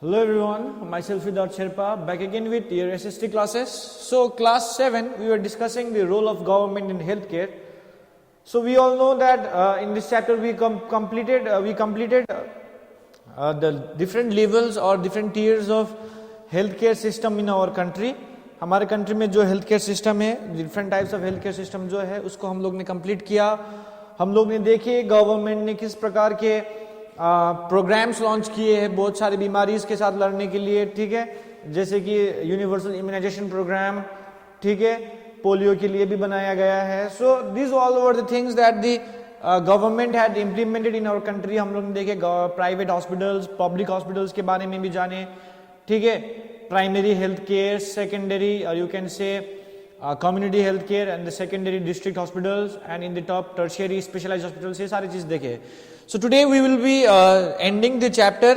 Hello everyone, myself Siddharth Sherpa, back again with your SST classes. So class 7, we were discussing the role of government in healthcare. So we all know that in this chapter we completed the different levels or different tiers of healthcare system in our country. हमारे country में जो health care system है, different types of health care system जो है उसको हम लोग ने कंप्लीट किया. हम लोग ने देखे गवर्नमेंट ने किस प्रकार के प्रोग्राम्स लॉन्च किए हैं बहुत सारी बीमारीज के साथ लड़ने के लिए, ठीक है, जैसे कि यूनिवर्सल इम्यूनाइजेशन प्रोग्राम, ठीक है, पोलियो के लिए भी बनाया गया है. So this all over the things that the government had implemented in our country. हम लोग ने देखे प्राइवेट हॉस्पिटल्स, पब्लिक हॉस्पिटल्स के बारे में भी जाने, ठीक है, primary health care, secondary you can से community health care and the secondary district hospitals and in the top tertiary specialized hospitals, ये सारी चीज देखे. So today we will be ending the chapter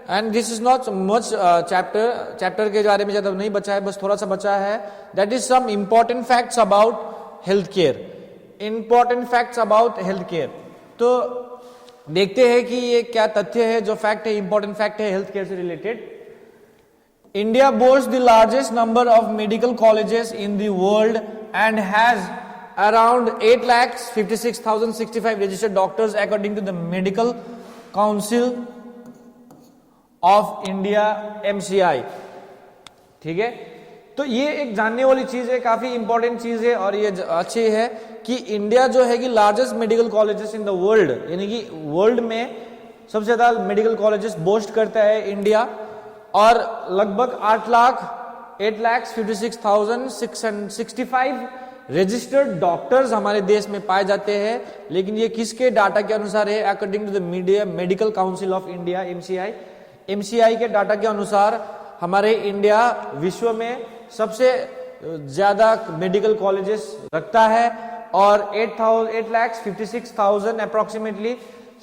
and this is not much chapter के बारे में ज्यादा नहीं बचा है, बस थोड़ा सा बचा है. That is some important facts about healthcare. Important facts about healthcare. तो देखते हैं कि ये क्या तथ्य है, जो फैक्ट है, important फैक्ट है हेल्थ केयर से related. India boasts the largest number of medical colleges in the world and has around 8,56,065 registered doctors according to the Medical Council of India MCI. ठीक है, तो ये एक जानने वाली चीज है, काफी इंपॉर्टेंट चीज है और ये अच्छी है कि इंडिया जो है कि largest medical colleges in the world, यानी कि वर्ल्ड में सबसे ज्यादा मेडिकल कॉलेजेस बोस्ट करता है इंडिया और लगभग 8,56,665 रजिस्टर्ड डॉक्टर्स हमारे देश में पाए जाते हैं. लेकिन ये किसके डाटा के अनुसार है? According to the medical council of India MCI के डाटा के अनुसार हमारे इंडिया विश्व में सबसे ज्यादा मेडिकल कॉलेजेस रखता है और 8,56,000 approximately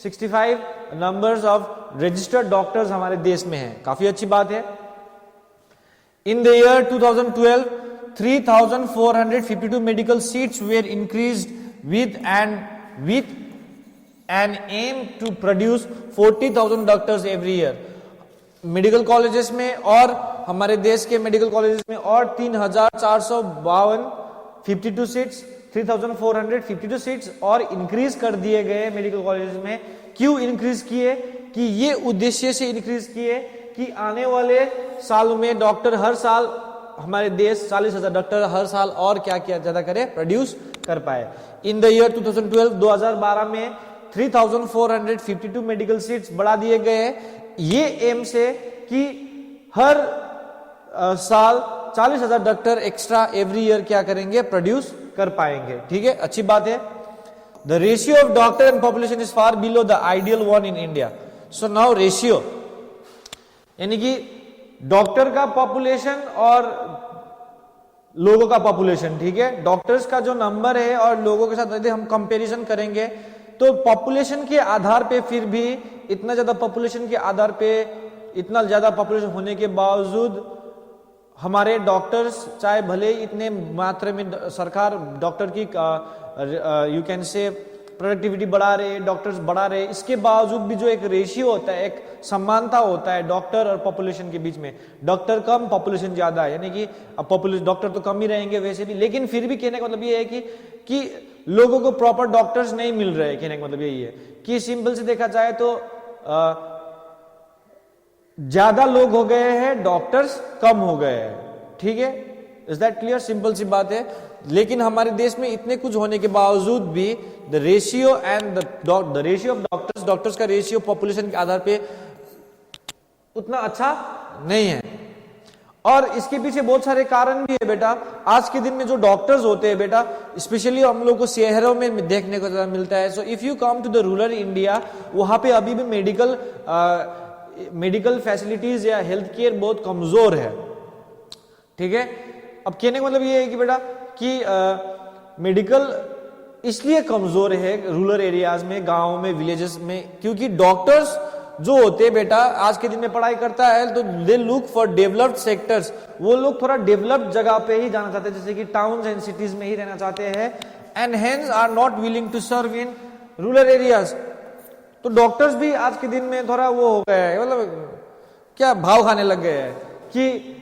65 numbers of registered doctors हमारे देश में है. काफी अच्छी बात है. In the year 2012 3,452 medical seats were increased with an aim to produce 40,000 doctors every year. Medical colleges में और हमारे देश के मेडिकल कॉलेजेस में और 3,452 सीट्स 3,452 सीट्स और इंक्रीज कर दिए गए मेडिकल कॉलेजेस में. क्यों इंक्रीज किए? कि ये उद्देश्य से इंक्रीज किए कि आने वाले साल में डॉक्टर हर साल हमारे देश 40,000 डॉक्टर हर साल और क्या ज्यादा करे, प्रोड्यूस कर पाए. इन द ईयर 2012 में 3,452 मेडिकल सीट्स बढ़ा दिए गए ये एम से कि हर साल 40,000 डॉक्टर एक्स्ट्रा एवरी ईयर क्या करेंगे, प्रोड्यूस कर पाएंगे. ठीक है, अच्छी बात है. The ratio of doctor and population is far below the ideal one in India. So now ratio यानी कि डॉक्टर का पॉपुलेशन और लोगों का पॉपुलेशन, ठीक है, डॉक्टर्स का जो नंबर है और लोगों के साथ यदि हम कंपैरिजन करेंगे तो पॉपुलेशन के आधार पे फिर भी इतना ज्यादा पॉपुलेशन के आधार पे इतना ज्यादा पॉपुलेशन होने के बावजूद हमारे डॉक्टर्स चाहे भले इतने मात्रा में सरकार डॉक्टर की यू कैन से प्रोडक्टिविटी बढ़ा रहे, डॉक्टर्स बढ़ा रहे, इसके बावजूद भी जो एक रेशियो होता है, एक समानता होता है डॉक्टर और पॉपुलेशन के बीच में, डॉक्टर कम पॉपुलेशन ज्यादा है, यानी कि अब पॉपुलेशन डॉक्टर तो कम ही रहेंगे वैसे भी, लेकिन फिर भी कहने का मतलब ये है कि लोगों को प्रॉपर डॉक्टर्स नहीं मिल रहे. कहने का मतलब यही है कि सिंपल से देखा जाए तो ज्यादा लोग हो गए हैं, डॉक्टर्स कम हो गए हैं. ठीक है, इज दैट क्लियर? सिंपल सी बात है. लेकिन हमारे देश में इतने कुछ होने के बावजूद भी the ratio and the ratio of doctors का रेशियो पॉपुलेशन के आधार पे उतना अच्छा नहीं है. और इसके पीछे बहुत सारे कारण भी है बेटा. आज के दिन में जो डॉक्टर्स होते हैं बेटा, स्पेशली हम लोग को शहरों में देखने को मिलता है. So if you come to the rural India, वहां पे अभी भी मेडिकल फैसिलिटीज या हेल्थ केयर बहुत कमजोर है. ठीक है, अब कहने का मतलब ये है कि बेटा कि मेडिकल इसलिए कमजोर है रूरल एरियाज में, गांव में, विलेजेस में, क्योंकि डॉक्टर्स जो होते हैं बेटा आज के दिन में पढ़ाई करता है तो they look for developed sectors. वो लोग थोड़ा डेवलप्ड जगह पे ही जाना चाहते हैं, जैसे कि टाउन्स एंड सिटीज में ही रहना चाहते हैं, and hence are not willing to serve in rural areas. तो डॉक्टर्स भी आज के दिन में थोड़ा वो हो गया है, मतलब क्या भाव खाने लग गए हैं कि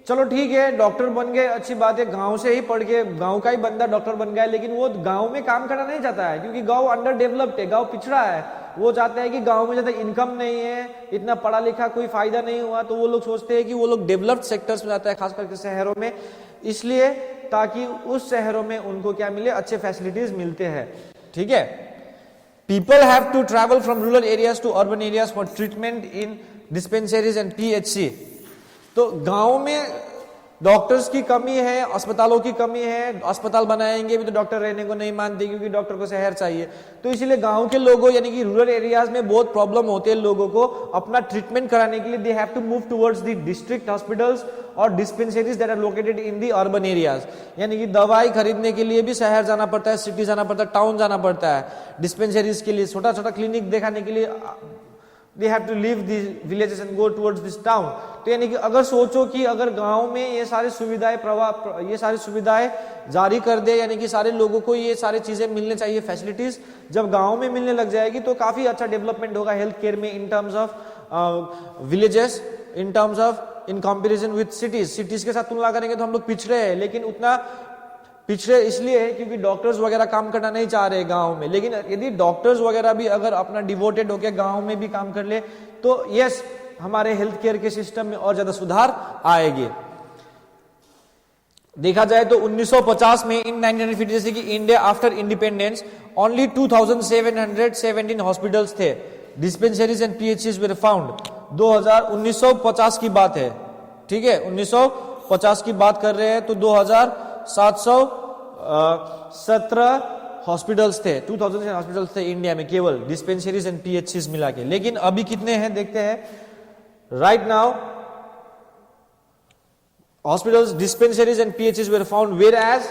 चलो ठीक है डॉक्टर बन गए, अच्छी बात है, गांव से ही पढ़ के गांव का ही बंदा डॉक्टर बन गया, लेकिन वो गांव में काम करना नहीं चाहता है क्योंकि गांव अंडर डेवलप्ड है, गांव पिछड़ा है। वो चाहते हैं कि गांव में ज्यादा इनकम नहीं है, इतना पढ़ा लिखा कोई फायदा नहीं हुआ, तो वो लोग सोचते हैं कि वो लोग डेवलप्ड सेक्टर्स में जाता है, खास करके शहरों में, इसलिए ताकि उस शहरों में उनको क्या मिले, अच्छे फैसिलिटीज मिलते हैं। ठीक है, people have to travel from rural areas to urban areas for treatment in dispensaries and PHC. तो गांव में डॉक्टर्स की कमी है, अस्पतालों की कमी है, अस्पताल बनाएंगे भी तो डॉक्टर रहने को नहीं मानते क्योंकि डॉक्टर को शहर चाहिए, तो इसीलिए गांव के लोगों यानी कि रूरल एरियाज में बहुत प्रॉब्लम होते हैं लोगों को अपना ट्रीटमेंट कराने के लिए। They have to move towards the district hospitals और dispensaries that are located in the urban areas, यानी कि दवाई खरीदने के लिए भी शहर जाना पड़ता है, सिटी जाना पड़ता है, टाउन जाना पड़ता है। डिस्पेंसरीज के लिए, छोटा छोटा क्लिनिक दिखाने के लिए they have to leave the villages and go towards this town। तो यानी कि अगर सोचो कि अगर गांव में ये सारी सुविधाएं जारी कर दे, यानी कि सारे लोगों को ये सारी चीजें मिलने चाहिए, फैसिलिटीज जब गांव में मिलने लग जाएगी तो काफी अच्छा डेवलपमेंट होगा हेल्थ केयर में, in terms of villages, in terms of in comparison with cities. Cities के साथ तुलना करेंगे तो हम लोग पिछड़े हैं, लेकिन उतना पिछड़े इसलिए है क्योंकि डॉक्टर्स वगैरह काम करना नहीं चाह रहे गांव में। लेकिन यदि डॉक्टर्स वगैरह भी अगर अपना डिवोटेड होकर गांव में भी काम कर ले तो यस, हमारे हेल्थ केयर के सिस्टम में और ज्यादा सुधार आएगी। देखा जाए तो 1950 में इन 1950 जैसे कि India after independence only 2717 hospitals थे, dispensaries and PHCs were found. 1950 की बात है, ठीक है, 1950 की बात कर रहे हैं तो 2717 हॉस्पिटल्स थे, 2000 हॉस्पिटल्स थे इंडिया में केवल डिस्पेंसरीज एंड पीएचसीज मिला के। लेकिन अभी कितने हैं देखते हैं। Right now hospitals, dispensaries and PHs were found, whereas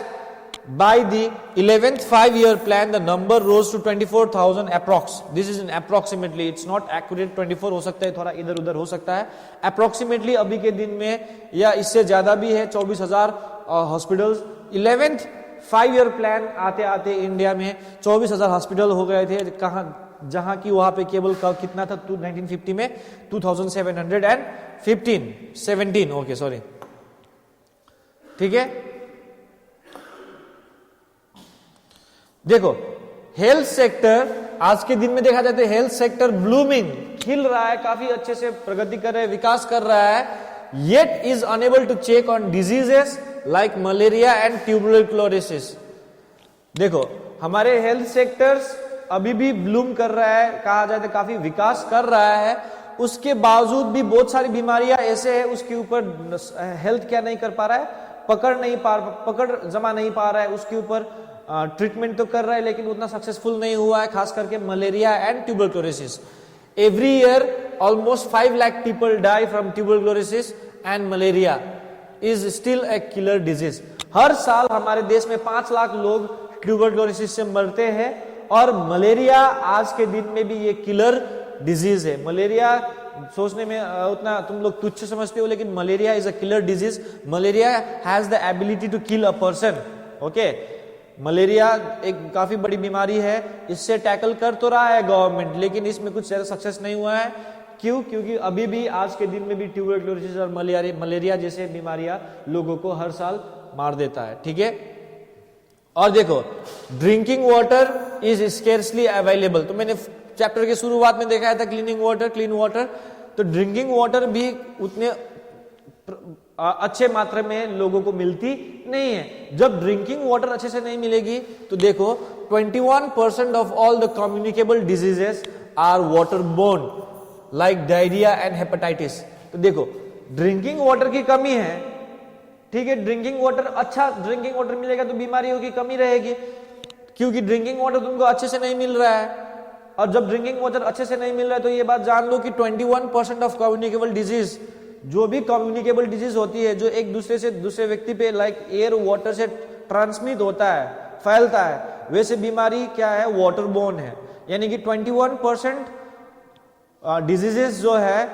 by the 11th 5-year plan the number rose to 24,000 approx. This is an approximately, it's not accurate, 24 हो सकता है, थोड़ा इधर उधर हो सकता है, approximately अभी के दिन में या इससे ज्यादा भी है, 24,000 हॉस्पिटल्स। 11th 5-year प्लान आते आते इंडिया में 24,000 हॉस्पिटल हो गए थे, कहां, जहां की वहां पे केवल कितना था 1950 में 2717, ओके सॉरी, ठीक है। देखो हेल्थ सेक्टर आज के दिन में देखा जाता है, हेल्थ सेक्टर ब्लूमिंग, खिल रहा है, काफी अच्छे से प्रगति कर रहा है, विकास कर रहा है, yet is unable to check on diseases like malaria and tuberculosis. देखो हमारे हेल्थ सेक्टर्स अभी भी ब्लूम कर रहा है, कहा जाता है काफी विकास कर रहा है, उसके बावजूद भी बहुत सारी बीमारियां ऐसे है उसके ऊपर हेल्थ क्या नहीं कर पा रहा है, पकड़ जमा नहीं पा रहा है, उसके ऊपर ट्रीटमेंट तो कर रहा है लेकिन उतना सक्सेसफुल नहीं हुआ है, खास करके malaria and tuberculosis. Every year almost 5 lakh people die from tuberculosis and malaria is still a killer disease. हर साल हमारे देश में 5 लाख लोग ट्यूबरक्लोसिस से मरते हैं और मलेरिया आज के दिन में भी ये किलर डिजीज है। मलेरिया सोचने में उतना तुम लोग तुच्छ समझते हो, लेकिन malaria is a killer disease. Malaria has the ability to kill a person, okay. Malaria एक काफी बड़ी बीमारी है, इससे टैकल कर तो रहा है गवर्नमेंट, लेकिन इसमें कुछ ज्यादा सक्सेस नहीं हुआ है। क्यों? क्योंकि अभी भी आज के दिन में भी ट्यूबरक्लोसिस और मलेरिया जैसे बीमारियां लोगों को हर साल मार देता है, ठीक है। और देखो drinking water is scarcely available, तो मैंने चैप्टर के शुरुआत में देखा था क्लीनिंग वाटर, क्लीन वाटर, तो ड्रिंकिंग वाटर भी उतने अच्छे मात्रा में लोगों को मिलती नहीं है। जब ड्रिंकिंग वाटर अच्छे से नहीं मिलेगी तो देखो 21% of all the communicable diseases are water borne like diarrhoea and hepatitis. तो देखो ड्रिंकिंग वाटर की कमी है, ठीक है, ड्रिंकिंग वाटर, अच्छा ड्रिंकिंग वाटर मिलेगा तो बीमारियों की कमी रहेगी, क्योंकि ड्रिंकिंग वाटर तुमको अच्छे से नहीं मिल रहा है। और जब ड्रिंकिंग वाटर अच्छे से नहीं मिल रहा है तो ये बात जान लो कि 21% ऑफ कम्युनिकेबल डिजीज, जो भी कम्युनिकेबल डिजीज होती है जो एक दूसरे से दूसरे व्यक्ति पे लाइक एयर वाटर से ट्रांसमिट होता है, फैलता है, वैसे बीमारी क्या है, वाटर बोर्न है। यानी कि 21% डिजीजेस जो है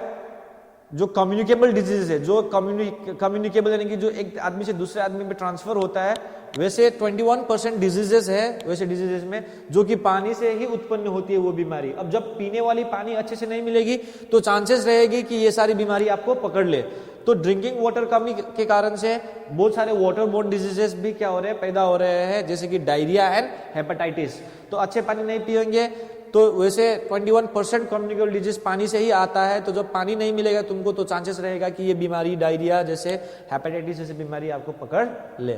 जो कम्युनिकेबल डिजीजेस है, जो कम्युनिकेबल यानी कि जो एक आदमी से दूसरे आदमी में ट्रांसफर होता है, वैसे 21% डिजीजेस है वैसे डिजीजेस में जो कि पानी से ही उत्पन्न होती है वो बीमारी। अब जब पीने वाली पानी अच्छे से नहीं मिलेगी तो चांसेस रहेगी कि ये सारी बीमारी आपको पकड़ ले। तो ड्रिंकिंग वाटर कमी के कारण से बहुत सारे वाटर बोर्न डिजीजेस भी क्या हो रहे हैं, पैदा हो रहे हैं, जैसे कि डायरिया एंड हेपेटाइटिस। तो अच्छे पानी नहीं पिएंगे तो वैसे 21% कम्युनिकेबल डिजीज पानी से ही आता है। तो जब पानी नहीं मिलेगा तुमको तो चांसेस रहेगा कि ये बीमारी डायरिया जैसे हेपेटाइटिस जैसे बीमारी आपको पकड़ ले।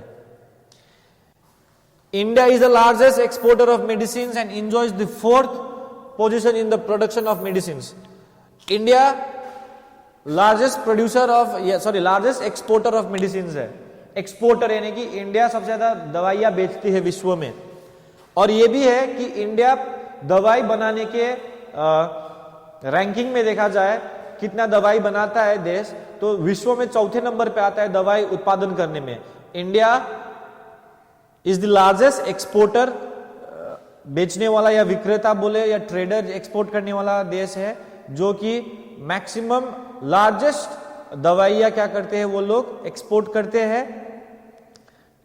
India is the largest exporter of medicines and enjoys the 4th position in the production of medicines. India largest exporter of medicines है। एक्सपोर्टर यानी कि इंडिया सबसे ज्यादा दवाइयां बेचती है विश्व में। और ये भी है कि इंडिया दवाई बनाने के रैंकिंग में देखा जाए कितना दवाई बनाता है देश, तो विश्व में 4थे नंबर पे आता है दवाई उत्पादन करने में। India is the largest exporter, बेचने वाला या विक्रेता बोले या ट्रेडर, एक्सपोर्ट करने वाला देश है जो कि मैक्सिमम लार्जेस्ट दवाइयां क्या करते हैं वो लोग एक्सपोर्ट करते हैं,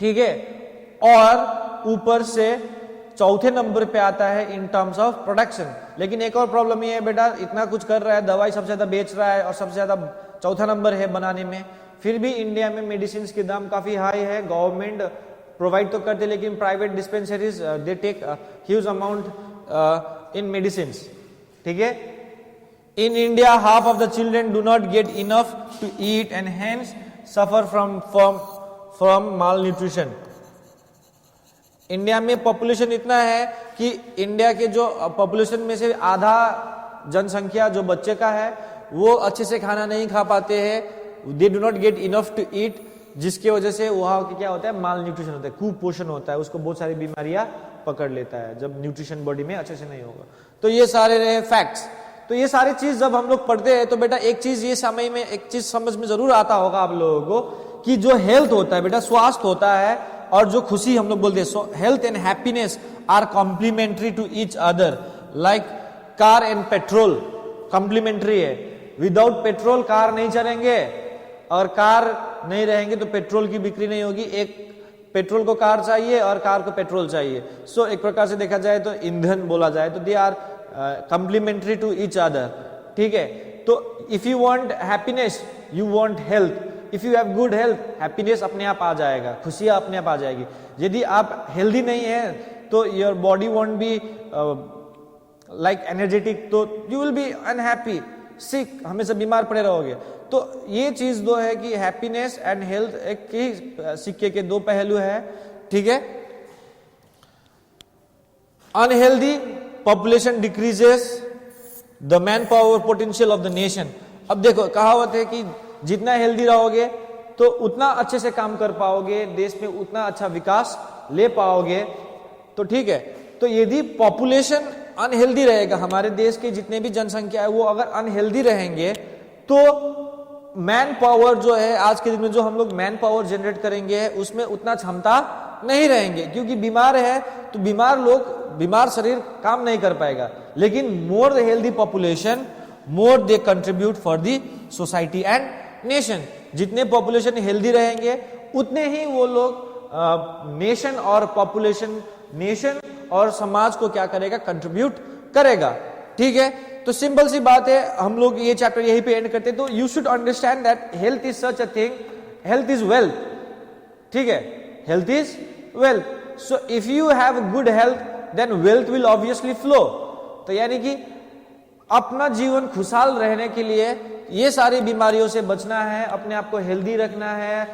ठीक है। और ऊपर से 4थे नंबर पे आता है इन टर्म्स ऑफ प्रोडक्शन। लेकिन एक और प्रॉब्लम ये है बेटा, इतना कुछ कर रहा है, दवाई सबसे ज्यादा बेच रहा है और सबसे ज्यादा 4था नंबर है बनाने में, फिर भी इंडिया में मेडिसिन के दाम काफी हाई है। गवर्नमेंट प्रोवाइड तो करते लेकिन private dispensaries they take huge amount in medicine, ठीक है। In India half of the children do not get enough to eat and hence suffer from malnutrition. India में पॉपुलेशन इतना है कि इंडिया के जो पॉपुलेशन में से आधा जनसंख्या जो बच्चे का है वो अच्छे से खाना नहीं खा पाते हैं, they do not get enough to eat, जिसकी वजह से वहां क्या होता है, माल न्यूट्रिशन होता है, कुपोषण होता है, उसको बहुत सारी बीमारियां पकड़ लेता है जब न्यूट्रिशन बॉडी में अच्छे से नहीं होगा। तो ये सारे रहे फैक्ट्स। तो ये सारी चीज जब हम लोग पढ़ते हैं तो बेटा एक चीज ये समय में एक चीज समझ में जरूर आता होगा आप लोगों को कि जो हेल्थ होता है बेटा, स्वास्थ्य होता है और जो खुशी हम लोग बोलते हैं, health and happiness are complementary to each other, like car and petrol complementary है। विदाउट पेट्रोल कार नहीं चलेंगे और कार नहीं रहेंगे तो पेट्रोल की बिक्री नहीं होगी। एक पेट्रोल को कार चाहिए और कार को पेट्रोल चाहिए। सो एक प्रकार से देखा जाए तो ईंधन बोला जाए तो they are complementary to each other, ठीक है। तो if you want happiness you want health, if you have good health happiness अपने आप आ जाएगा, खुशियां अपने आप आ जाएगी। यदि आप हेल्दी नहीं है तो your body won't be like energetic, तो यू विल बी अनहैप्पी, सिक, हमेशा बीमार पड़े रहोगे। तो ये चीज दो है कि हैप्पीनेस एंड हेल्थ एक ही सिक्के के दो पहलू है, ठीक है। Unhealthy population decreases the man power potential of the nation. अब देखो कहावत है कि जितना हेल्दी रहोगे तो उतना अच्छे से काम कर पाओगे, देश में उतना अच्छा विकास ले पाओगे, तो ठीक है। तो यदि पॉपुलेशन अनहेल्दी रहेगा, हमारे देश के जितने भी जनसंख्या है वो अगर अनहेल्दी रहेंगे तो मैन पावर जो है आज के दिन में जो हम लोग मैन पावर जनरेट करेंगे उसमें उतना क्षमता नहीं रहेंगे, क्योंकि बीमार है तो बीमार शरीर काम नहीं कर पाएगा। लेकिन more the healthy population more they contribute for the society and nation. जितने पॉपुलेशन हेल्दी रहेंगे उतने ही वो लोग नेशन और पॉपुलेशन, नेशन और समाज को क्या करेगा, कंट्रीब्यूट करेगा, ठीक है। तो सिंपल सी बात है, हम लोग ये चैप्टर यहीं पे एंड करते हैं। तो you should understand that health is such a thing, health is wealth, ठीक है, health is wealth. So if you have good health then wealth will obviously flow. तो यानी कि अपना जीवन खुशहाल रहने के लिए ये सारी बीमारियों से बचना है, अपने आप को हेल्दी रखना है,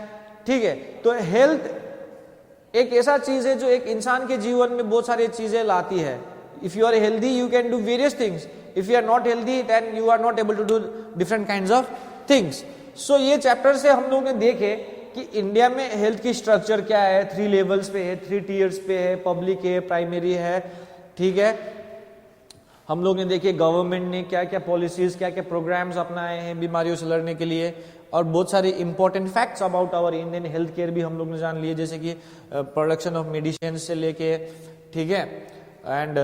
ठीक है। तो हेल्थ एक ऐसा चीज है जो एक इंसान के जीवन में बहुत सारी चीजें लाती है। If you are healthy you can do various things, if you are not healthy then you are not able to do different kinds of things. So ये चैप्टर से हम लोग ने देखे कि इंडिया में हेल्थ की स्ट्रक्चर क्या है, 3 लेवल्स पे है, 3 टीयर्स पे है, पब्लिक है, प्राइमरी है, ठीक है। हम लोग ने देखे गवर्नमेंट ने क्या क्या पॉलिसीज, क्या क्या प्रोग्राम्स अपनाए हैं बीमारियों से लड़ने के लिए, और बहुत सारे important facts about our Indian health care भी हम लोग ने जान लिए, जैसे कि प्रोडक्शन ऑफ मेडिसिन से लेके, ठीक है, and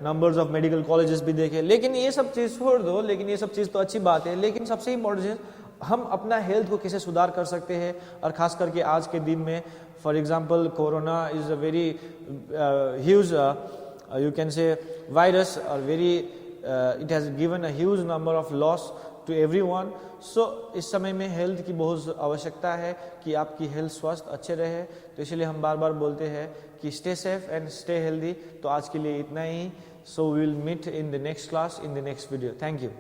numbers of medical colleges भी देखे। लेकिन ये सब चीज छोड़ दो, लेकिन ये सब चीज तो अच्छी बात है, लेकिन सबसे इंपॉर्टेंट चीज हम अपना हेल्थ को कैसे सुधार कर सकते हैं, और खास करके आज के दिन में, for example corona is a very huge you can say virus, और very it has given a huge number of loss to everyone. So इस समय में हेल्थ की बहुत आवश्यकता है कि आपकी हेल्थ स्वास्थ्य अच्छे रहे। तो इसलिए हम बार बार बोलते हैं कि stay safe and stay healthy. तो आज के लिए इतना ही। So we will meet in the next class, in the next video. Thank you.